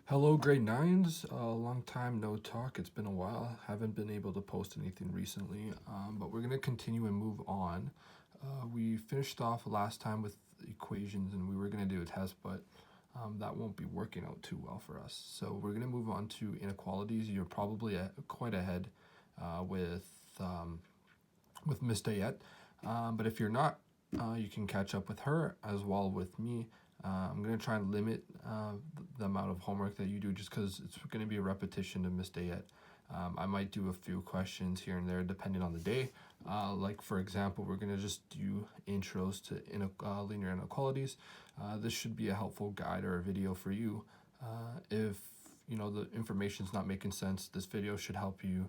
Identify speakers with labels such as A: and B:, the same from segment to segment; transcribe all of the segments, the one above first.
A: Hello, grade nines. Long time no talk. It's been a while. Haven't been able to post anything recently, but we're gonna continue and move on. We finished off last time with equations, and we were gonna do a test, but that won't be working out too well for us. So we're gonna move on to inequalities. You're probably quite ahead with Miss Dayette, but if you're not, you can catch up with her as well with me. I'm going to try and limit the amount of homework that you do just because it's going to be a repetition to Miss Dayette. I might do a few questions here and there depending on the day. Like for example, we're going to just do intros to linear inequalities. This should be a helpful guide or a video for you. If the information's not making sense, this video should help you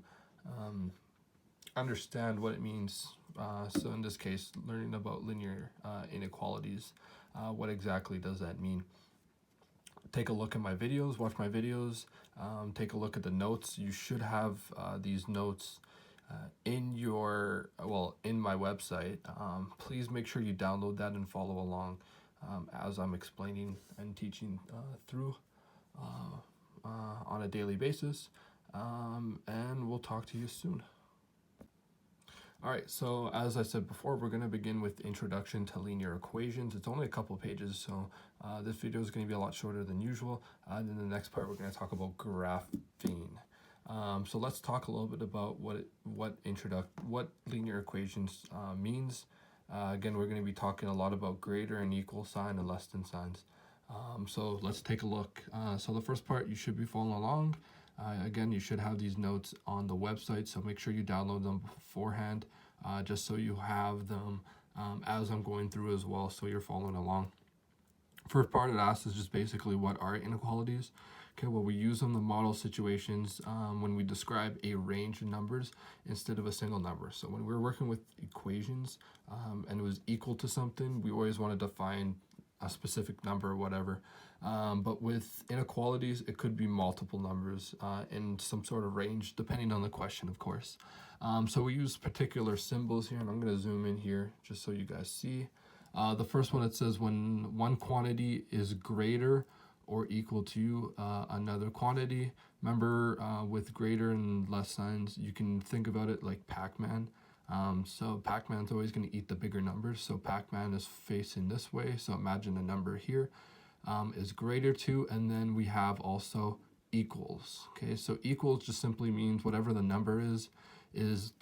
A: understand what it means. So in this case, learning about linear inequalities, what exactly does that mean? Take a look at my videos, watch my videos, take a look at the notes. You should have these notes in my website. Please make sure you download that and follow along as I'm explaining and teaching through on a daily basis. And we'll talk to you soon. All right, so as I said before, we're going to begin with Introduction to Linear Equations. It's only a couple pages, so this video is going to be a lot shorter than usual. Then the next part, we're going to talk about graphing. So let's talk a little bit about what linear equations means. Again, we're going to be talking a lot about greater and equal sign and less than signs. So let's take a look. So the first part, you should be following along. Again, you should have these notes on the website, so make sure you download them beforehand, just so you have them as I'm going through as well, so you're following along. First part it asks is just basically what are inequalities. Okay, well, we use them to model situations when we describe a range of numbers instead of a single number. So when we're working with equations and it was equal to something, we always want to define a specific number or whatever. But with inequalities, it could be multiple numbers in some sort of range, depending on the question, of course. So we use particular symbols here, and I'm going to zoom in here just so you guys see. The first one, it says when one quantity is greater or equal to another quantity. Remember, with greater and less signs, you can think about it like Pac-Man. So Pac-Man's always going to eat the bigger numbers. So Pac-Man is facing this way. So imagine a number here is greater to, and then we have also equals. Okay, so equals just simply means whatever the number is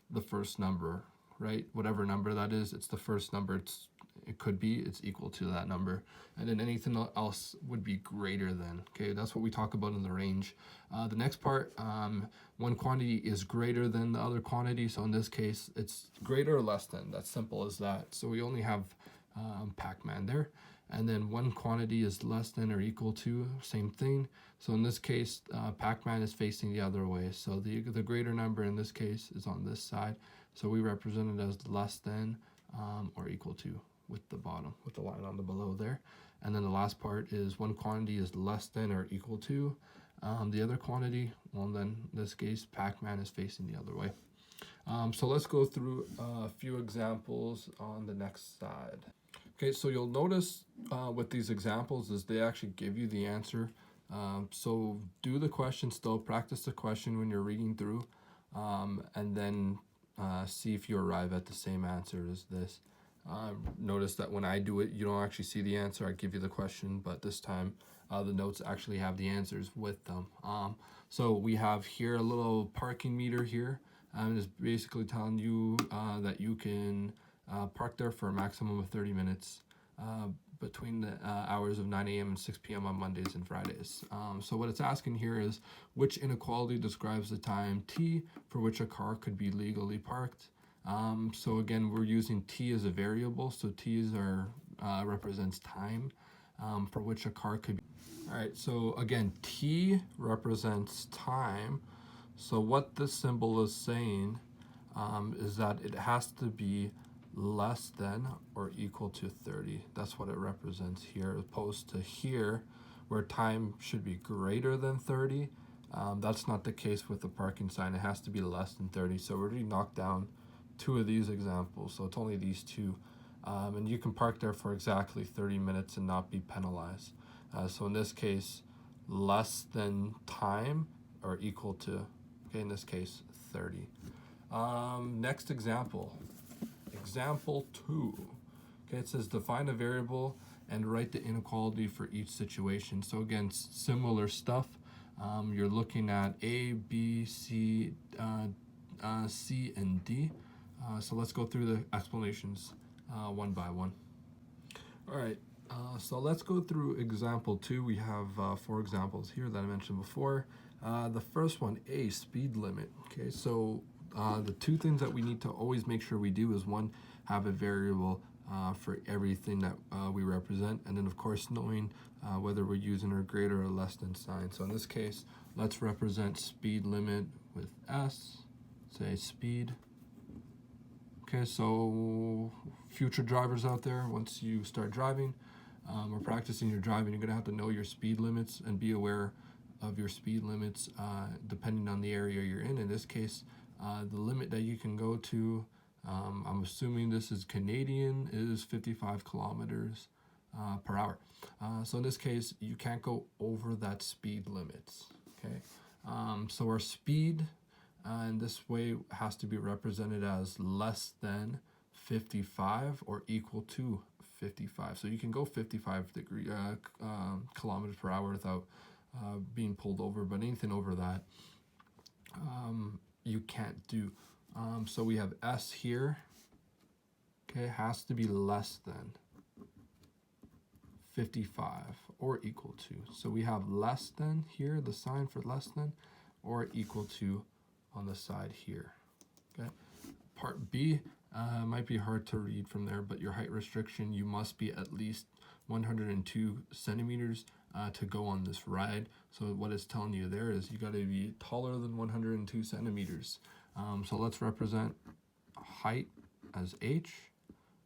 A: the first number, right? Whatever number that is, it's the first number it's equal to that number, and then anything else would be greater than. Okay, that's what we talk about in the range. The next part, one quantity is greater than the other quantity, so in this case it's greater or less than. That's simple as that. So we only have Pac-Man there. And then one quantity is less than or equal to, same thing. So in this case, Pac-Man is facing the other way, so the greater number in this case is on this side, so we represent it as less than or equal to with the line on the below there. And then the last part is one quantity is less than or equal to the other quantity. Well, then in this case, Pac-Man is facing the other way. So let's go through a few examples on the next slide. Okay, so you'll notice with these examples is they actually give you the answer. So do the question still, practice the question when you're reading through, and then see if you arrive at the same answer as this. Notice that when I do it, you don't actually see the answer. I give you the question, but this time the notes actually have the answers with them. So we have here a little parking meter here, and it's basically telling you that you can park there for a maximum of 30 minutes between the hours of 9 a.m. and 6 p.m. on Mondays and Fridays. So what it's asking here is which inequality describes the time t for which a car could be legally parked. So again, we're using t as a variable, so t represents time for which a car could be. All right, so again, t represents time. So what this symbol is saying is that it has to be less than or equal to 30. That's what it represents here, as opposed to here where time should be greater than 30. That's not the case with the parking sign. It has to be less than 30. So we already knocked down two of these examples, so it's only these two, and you can park there for exactly 30 minutes and not be penalized. So in this case, less than time or equal to, okay, in this case, 30. Next example, example 2. Okay, it says define a variable and write the inequality for each situation. So again, similar stuff. You're looking at A, B, C, C, and D. So let's go through the explanations one by one. All right, so let's go through example 2. We have 4 examples here that I mentioned before. The first one, A, speed limit. Okay, so the 2 things that we need to always make sure we do is, one, have a variable for everything that we represent, and then of course knowing whether we're using a greater or less than sign. So in this case, let's represent speed limit with S, say speed. Okay, so future drivers out there, once you start driving or practicing your driving, you're gonna have to know your speed limits and be aware of your speed limits depending on the area you're in. In this case, the limit that you can go to, I'm assuming this is Canadian, is 55 kilometers per hour. So in this case, you can't go over that speed limits. Okay, so our speed in this way has to be represented as less than 55 or equal to 55. So you can go 55 kilometers per hour without being pulled over, but anything over that you can't do. So we have S here, okay, has to be less than 55 or equal to. So we have less than here, the sign for less than, or equal to on the side here. Okay. Part B might be hard to read from there, but your height restriction, you must be at least 102 centimeters to go on this ride. So what it's telling you there is you got to be taller than 102 centimeters. So let's represent height as H.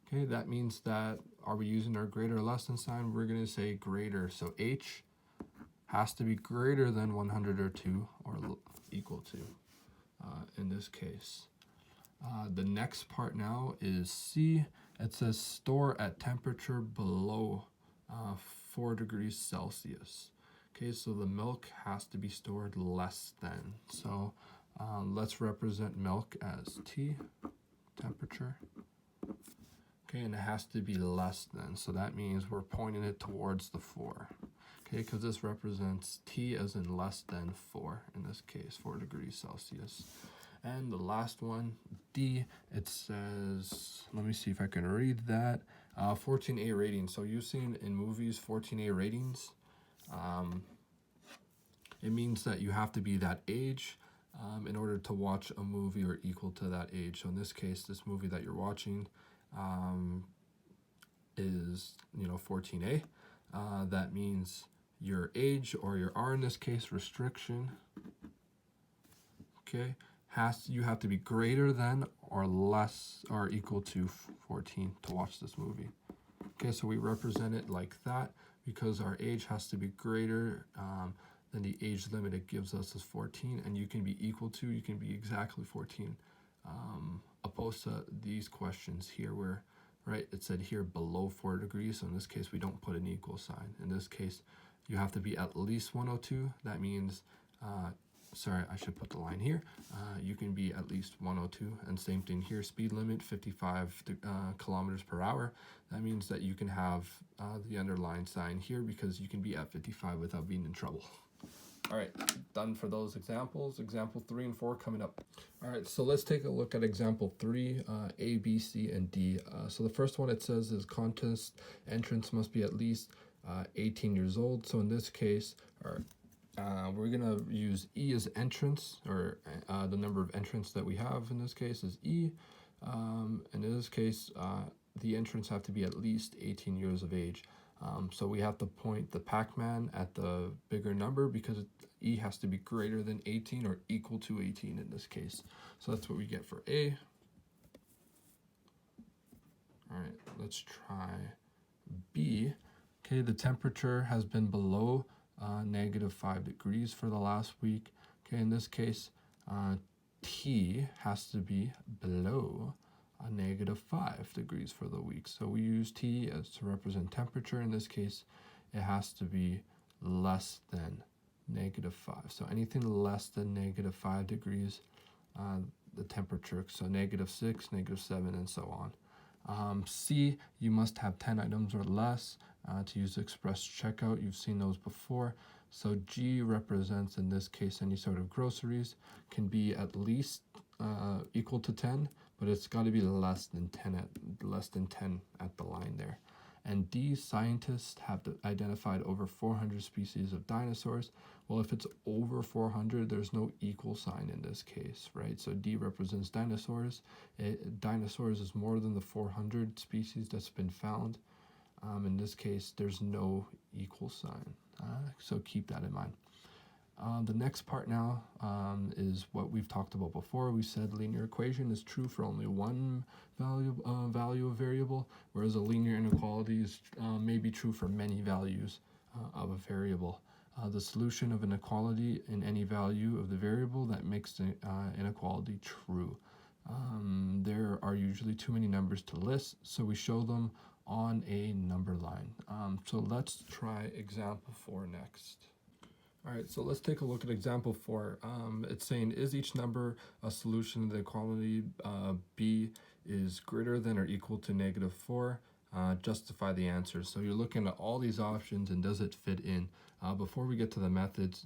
A: Okay, that means that, are we using our greater or less than sign? We're going to say greater. So H has to be greater than 102 or equal to in this case. The next part now is C. It says store at temperature below 4 degrees Celsius. Okay, so the milk has to be stored less than. So let's represent milk as T, temperature. Okay, and it has to be less than. So that means we're pointing it towards the 4. Okay, because this represents T as in less than 4, in this case, 4 degrees Celsius. And the last one, D, it says, let me see if I can read that, 14A rating. So you've seen in movies 14A ratings. It means that you have to be that age in order to watch a movie or equal to that age. So in this case, this movie that you're watching is, 14A. That means your age, or your R in this case, restriction, okay, you have to be greater than or less or equal to 14 to watch this movie. Okay, so we represent it like that because our age has to be greater than the age limit it gives us is 14, and you can be equal to, you can be exactly 14, opposed to these questions here where, right, it said here below 4 degrees, so in this case we don't put an equal sign. In this case, you have to be at least 102. That means, sorry, I should put the line here. You can be at least 102, and same thing here, speed limit 55 kilometers per hour. That means that you can have the underline sign here because you can be at 55 without being in trouble. All right, done for those examples. Example 3 and 4 coming up. All right, so let's take a look at example 3, A, B, C, and D. So the first one it says is contest entrance must be at least 18 years old. So in this case, we're gonna use E as entrance, or the number of entrants that we have in this case is E. And in this case, the entrants have to be at least 18 years of age. So we have to point the Pac-Man at the bigger number because E has to be greater than 18 or equal to 18 in this case. So that's what we get for A. All right, let's try B. Okay, the temperature has been below -5 degrees for the last week. Okay, in this case, T has to be below -5 degrees for the week. So we use T as to represent temperature. In this case, it has to be less than -5. So anything less than -5 degrees, the temperature, so -6, -7, and so on. C, you must have 10 items or less to use express checkout. You've seen those before. So G represents, in this case, any sort of groceries, can be at least equal to 10, but it's got to be less than 10 at the line there. And D, scientists have identified over 400 species of dinosaurs. Well, if it's over 400, there's no equal sign in this case, right? So D represents dinosaurs. Dinosaurs is more than the 400 species that's been found. In this case, there's no equal sign. So keep that in mind. The next part now is what we've talked about before. We said linear equation is true for only one value of variable, whereas a linear inequality is may be true for many values of a variable. The solution of an inequality in any value of the variable that makes the inequality true. There are usually too many numbers to list, so we show them on a number line. So let's try example 4 next. All right, so let's take a look at example 4. It's saying, is each number a solution to the equality B is greater than or equal to -4? Justify the answers. So you're looking at all these options and does it fit in? Before we get to the methods,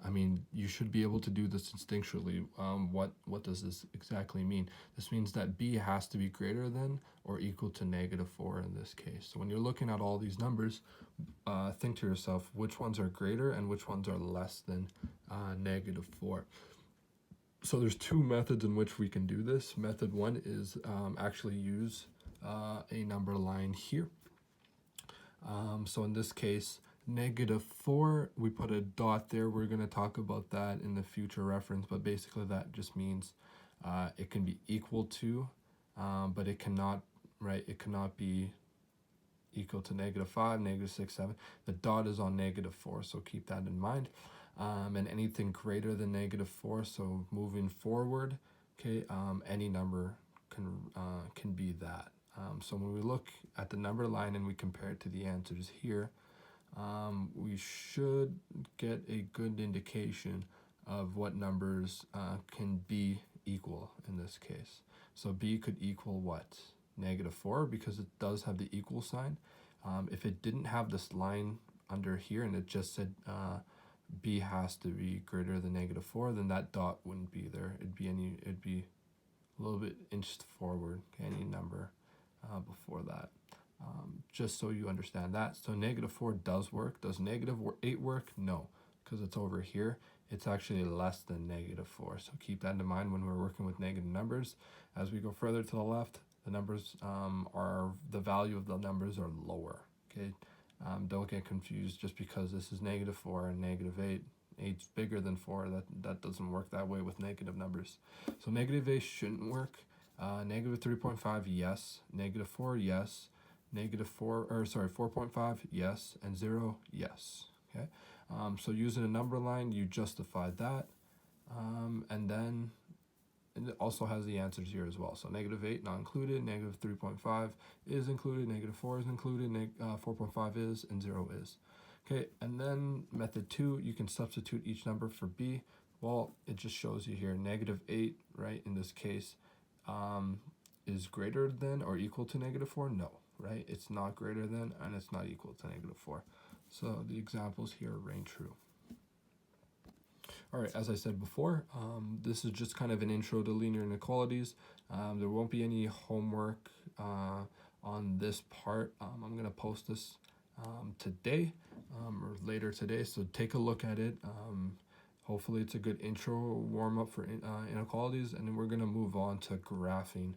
A: I mean, you should be able to do this instinctually. What does this exactly mean? This means that B has to be greater than or equal to -4 in this case. So when you're looking at all these numbers, think to yourself, which ones are greater and which ones are less than -4. So there's two methods in which we can do this. Method 1 is actually use a number line here. So in this case, -4, we put a dot there. We're going to talk about that in the future reference, but basically that just means it can be equal to, but it cannot, right? It cannot be equal to -5, -6, 7. The dot is on -4, so keep that in mind. And anything greater than -4, so moving forward, okay, any number can be that. So when we look at the number line and we compare it to the answers here, we should get a good indication of what numbers can be equal in this case. So B could equal what? -4, because it does have the equal sign. If it didn't have this line under here and it just said B has to be greater than -4, then that dot wouldn't be there. It'd be a little bit inched forward, okay, any number before that. Just so you understand that. So -4 does work. Does -8 work? No, because it's over here. It's actually less than -4. So keep that in mind when we're working with negative numbers. As we go further to the left, the numbers the value of the numbers are lower. Okay, don't get confused just because this is -4 and -8. 8's bigger than 4. That doesn't work that way with negative numbers. So -8 shouldn't work. -3.5, yes. -4, yes. 4.5, yes, and 0, yes. Okay, so using a number line, you justify that, and then it also has the answers here as well. So -8 not included, -3.5 is included, -4 is included, 4.5 is, and 0 is. Okay, and then method 2, you can substitute each number for B. Well, it just shows you here -8, right, in this case, is greater than or equal to -4? No, right? It's not greater than and it's not equal to -4. So the examples here reign true. All right, as I said before, this is just kind of an intro to linear inequalities. There won't be any homework on this part. I'm going to post this today or later today, so take a look at it. Hopefully it's a good intro warm-up for inequalities, and then we're going to move on to graphing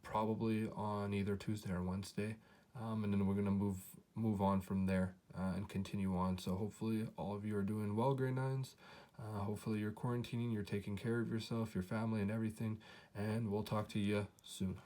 A: probably on either Tuesday or Wednesday, and then we're going to move on from there and continue on. So hopefully all of you are doing well, grade 9s. Hopefully you're quarantining, you're taking care of yourself, your family, and everything, and we'll talk to you soon.